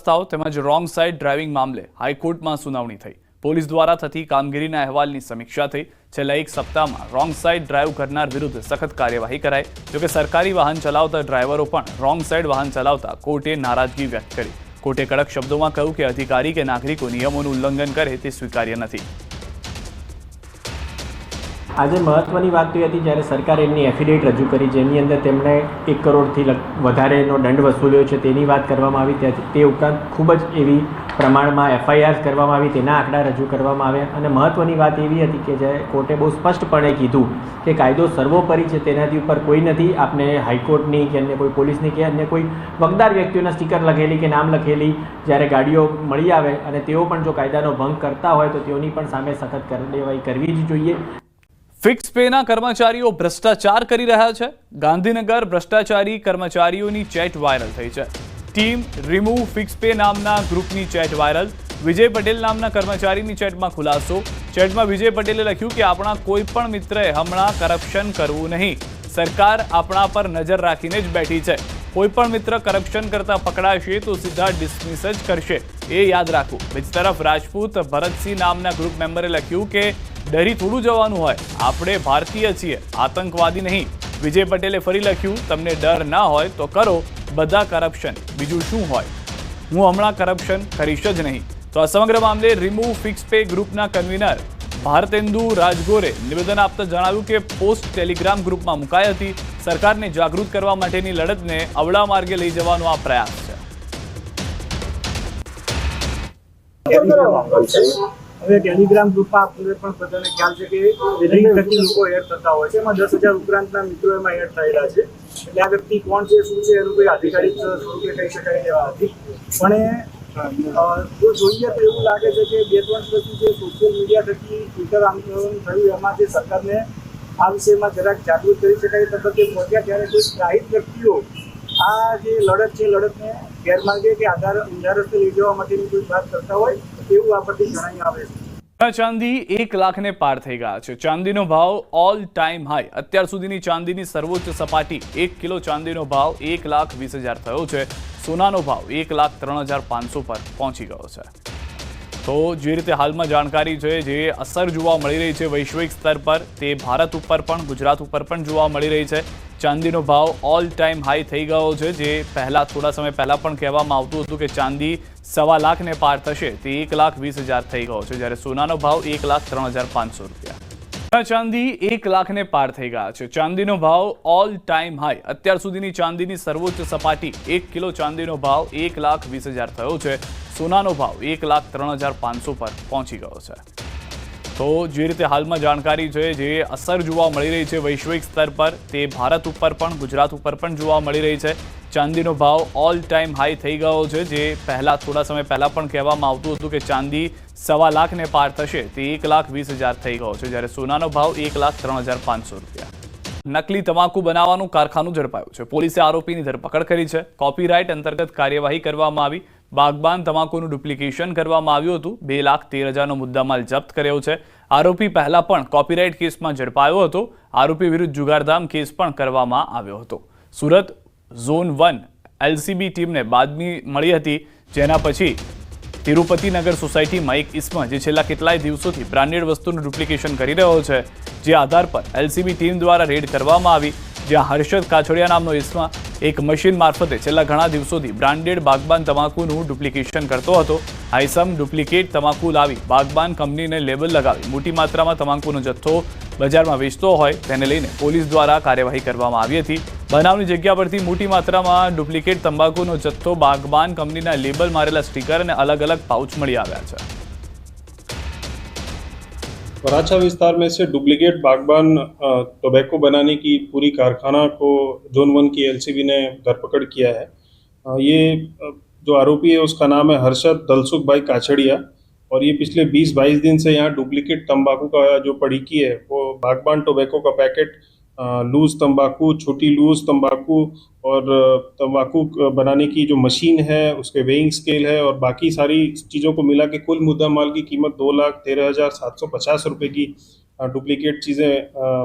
પ્રસ્તાવ તેમજ wrong side driving મામલે હાઈકોર્ટમાં સુનાવણી થઈ। પોલીસ દ્વારા થતી કામગીરીના અહેવાલની સમીક્ષા થઈ। છેલ્લા એક સપ્તાહમાં રોંગ સાઇડ ડ્રાઇવ કરનાર વિરુદ્ધ સખત કાર્યવાહી કરાઈ। જોકે સરકારી વાહન ચલાવતા ડ્રાઈવરો પણ રોંગ સાઇડ વાહન ચલાવતા કોર્ટે નારાજગી વ્યક્ત કરી। કોર્ટે કડક શબ્દોમાં કહ્યું કે અધિકારી કે નાગરિકો નિયમોનું ઉલ્લંઘન કરે તે સ્વીકાર્ય નથી। આજે મહત્વની વાત તો હતી જ્યારે સરકારે એમની એફિડેવિટ રજૂ કરી, જેની અંદર તેમણે 1 કરોડથી વધારેનો દંડ વસૂલ્યો છે તેની વાત કરવામાં આવી। તે ઉપરાંત ખૂબ જ એવી પ્રમાણમાં એફઆઈઆર કરવામાં આવી, તેના આંકડા રજૂ કરવામાં આવ્યા। અને મહત્વની વાત એવી હતી કે જે કોર્ટે બહુ સ્પષ્ટપણે કીધું કે કાયદો સર્વોપરી છે, તેનાથી ઉપર કોઈ નથી। આપને હાઈકોર્ટની કે અન્ય કોઈ પોલીસની કે અન્ય કોઈ વગદાર વ્યક્તિઓના સ્ટીકર લખેલી કે નામ લખેલી જ્યારે ગાડીઓ મળી આવે અને તેઓ પણ જો કાયદાનો ભંગ કરતા હોય તો તેઓની પણ સામે સખત કાર્યવાહી કરવી જ જોઈએ। ફિક્સ પેના કર્મચારીઓ ભ્રષ્ટાચાર કરી રહ્યા છે। ગાંધીનગર ભ્રષ્ટાચારી કર્મચારીઓની ચેટ વાયરલ થઈ છે। ટીમ રિમૂવ ફિક્સ પે નામના ગ્રુપની ચેટ વાયરલ। વિજય પટેલ નામના કર્મચારીની ચેટમાં ખુલાસો। ચેટમાં વિજય પટેલે લખ્યું કે આપણા કોઈ પણ મિત્રએ હમણાં કરપ્શન કરવું નહીં। સરકાર આપણા પર નજર રાખીને જ બેઠી છે। કોઈ પણ મિત્ર કરપ્શન કરતા પકડાશે તો સીધા ડિસમિસ જ કરશે, એ યાદ રાખવું। બીજી તરફ રાજપૂત ભરતસિંહ નામના ગ્રુપ મેમ્બરે લખ્યું કે ડરી થોડું જવાનું હોય, આપણે ભારતીય છીએ, આતંકવાદી નહીં। વિજય પટેલે ફરી લખ્યું, તમને ડર ના હોય તો કરો બધા કરપ્શન, બીજું શું હોય, હું હમણાં કરપ્શન કરીશ જ નહીં। તો આ સમગ્ર મામલે રિમૂવ ફિક્સ પે ગ્રુપના કન્વીનર ભારતેન્દુ રાજગોરે નિવેદન આપતા જણાવ્યું કે પોસ્ટ ટેલિગ્રામ ગ્રુપમાં મુકાઈ હતી। સરકારને જાગૃત કરવા માટેની લડતને અવળા માર્ગે લઈ જવાનો આ પ્રયાસ છે। હવે ટેલિગ્રામ ગ્રુપમાં આપણે પણ બધાને ખ્યાલ છે કે લિંક થકી લોકો એડ થતા હોય છે। એમાં 10,000 ઉપરાંતના મિત્રો એમાં એડ થયેલા છે। એટલે આ વ્યક્તિ કોણ છે, શું છે, એનું કોઈ આધિકારિક સ્વરૂપે કહી શકાય તેવા નથી। પણ જો જોઈએ તો એવું લાગે છે કે 2-3 વર્ષથી જે સોશિયલ મીડિયા થકી ટ્વિટર આંદોલન થયું એમાં જે સરકારને આ વિષયમાં જરાક જાગૃત કરી શકાય તબક્કે પહોંચ્યા, ત્યારે કોઈ ત્રાહિત વ્યક્તિઓ આ જે લડત છે લડતને ગેરમાર્ગે કે ઊંધા રસ્તે લઈ જવા માટેની કોઈ વાત કરતા હોય એવું આપણને જણાવી આવે છે। ચાંદી 1 લાખને પાર થઈ ગયા છે। ચાંદીનો ભાવ ઓલ ટાઈમ હાઈ। અત્યાર સુધીની ચાંદીની સર્વોચ્ચ સપાટી 1 કિલો ચાંદીનો ભાવ 1,20,000 થયો છે। સોનાનો ભાવ 1,03,500 પર પહોંચી ગયો છે। તો જે રીતે હાલમાં જાણકારી છે, જે અસર જોવા મળી રહી છે વૈશ્વિક સ્તર પર, તે ભારત ઉપર પણ ગુજરાત ઉપર પણ જોવા મળી રહી છે। ચાંદીનો ભાવ ઓલ ટાઈમ હાઈ થઈ ગયો છે। જે પહેલાં થોડા સમય પહેલાં પણ કહેવામાં આવતું હતું કે ચાંદી 1.25 લાખને પાર થશે, તે 1,20,000 થઈ ગયો છે, જ્યારે સોનાનો ભાવ 1,03,500 રૂપિયા। ચાંદી 1 લાખને પાર થઈ ગયા છે। ચાંદીનો ભાવ ઓલ ટાઈમ હાઈ। અત્યાર સુધીની ચાંદીની સર્વોચ્ચ સપાટી 1 કિલો ચાંદીનો ભાવ 1,20,000 થયો છે। સોનાનો ભાવ 1,03,500 પર પહોંચી ગયો છે। તો જે રીતે હાલમાં જાણકારી છે, જે અસર જોવા મળી રહી છે વૈશ્વિક સ્તર પર, તે ભારત ઉપર પણ ગુજરાત ઉપર પણ જોવા મળી રહી છે। ચાંદીનો ભાવ ઓલ ટાઈમ હાઈ થઈ ગયો છે। જે પહેલાં થોડા સમય પહેલાં પણ કહેવામાં આવતું હતું કે ચાંદી 1.25 લાખને પાર થશે, તે 1,20,000 થઈ ગયો છે, જ્યારે સોનાનો ભાવ 1,03,500 રૂપિયા। નકલી તમાકુ બનાવવાનું કારખાનું ઝડપાયું છે। પોલીસે આરોપીની ધરપકડ કરી છે। કોપીરાઇટ અંતર્ગત કાર્યવાહી કરવામાં આવી। બાગબાન તમાકુનું ડુપ્લિકેશન કરવામાં આવ્યું હતું। 2,13,000નો મુદ્દામાલ જપ્ત કર્યો છે। આરોપી પહેલા પણ કોપીરાઇટ કેસમાં ઝડપાયો હતો। આરોપી વિરુદ્ધ જુગારધામ કેસ પણ કરવામાં આવ્યો હતો। સુરત ઝોન 1 એલસીબી ટીમને બાતમી મળી હતી, જેના પછી તિરુપતિનગર સોસાયટીમાં એક ઇસમ જે છેલ્લા કેટલાય દિવસોથી બ્રાન્ડેડ વસ્તુનું ડુપ્લિકેશન કરી રહ્યો છે, જે આધાર પર એલસીબી ટીમ દ્વારા રેડ કરવામાં આવી, જ્યાં હર્ષદ કાછડિયા નામનો ઇસમ એક મશીન મારફતે છેલ્લા ઘણા દિવસોથી બ્રાન્ડેડ બાગબાન તમાકુનું ડુપ્લિકેશન કરતો હતો। આ ઇસમ ડુપ્લિકેટ તમાકુ લાવી બાગબાન કંપનીને લેબલ લગાવી મોટી માત્રામાં તમાકુનો જથ્થો બજારમાં વેચતો હોય, તેને લઈને પોલીસ દ્વારા કાર્યવાહી કરવામાં આવી હતી। બનાવની જગ્યા પરથી મોટી માત્રામાં ડુપ્લિકેટ તંબાકુનો જથ્થો, બાગબાન કંપનીના લેબલ મારેલા સ્ટીકર અને अलग अलग पाउच मिल आया है। वराछा विस्तार में से डुप्लीकेट बागबान टोबैको बनाने की पूरी कारखाना को जोन 1 की एलसीबी ने धरपकड़ किया है। ये जो आरोपी है उसका नाम है हर्षद दलसुख भाई काछड़िया, और ये पिछले 20-22 दिन से यहाँ डुप्लीकेट तंबाकू का जो पड़ीकी है वो बागबान टोबैको का पैकेट, लूज तंबाकू, छोटी लूज तंबाकू और तंबाकू बनाने की जो मशीन है, उसके वेइंग स्केल है और बाकी सारी चीज़ों को मिला के कुल मुद्दा माल की कीमत 2,13,750 रुपये की डुप्लीकेट चीज़ें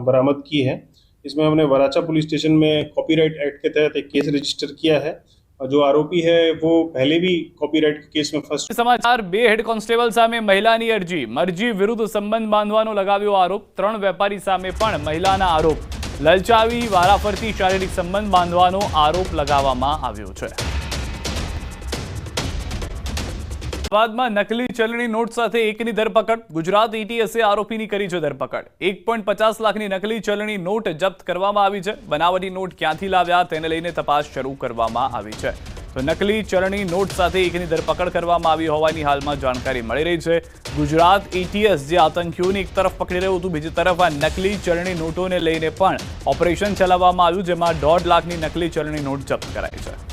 बरामद की हैं। इसमें हमने वराछा पुलिस स्टेशन में कॉपीराइट एक्ट के तहत एक केस रजिस्टर किया है जो आरोपी है वो पहले भी कॉपीराइट के केस में फंस સમાચાર બે હેડ કોન્સ્ટેબલ સામે મહિલાની અરજી મરજી વિરુદ્ધ સંબંધ બાંધવાનો લગાવ્યો આરોપ 3 વેપારી સામે પણ મહિલાના આરોપ લલચાવી વારાફરતી શારીરિક સંબંધ બાંધવાનો આરોપ લગાવવામાં આવ્યો છે અમદાવાદમાં નકલી ચલણી નોટ સાથે એકની ધરપકડ ગુજરાત એટીએસે આરોપીની કરી છે ધરપકડ 1.50 લાખની નકલી ચલણી નોટ જપ્ત કરવામાં આવી છે બનાવટી નોટ ક્યાંથી લાવ્યા તેને લઈને તપાસ શરૂ કરવામાં આવી છે તો નકલી ચલણી નોટ સાથે એકની ધરપકડ કરવામાં આવી હોવાની હાલમાં જાણકારી મળી રહી છે ગુજરાત એટીએસ જે આતંકીઓને એક તરફ પકડી રહ્યું હતું બીજી તરફ આ નકલી ચલણી નોટોને લઈને પણ ઓપરેશન ચલાવવામાં આવ્યું જેમાં 1.5 લાખની નકલી ચલણી નોટ જપ્ત કરાઈ છે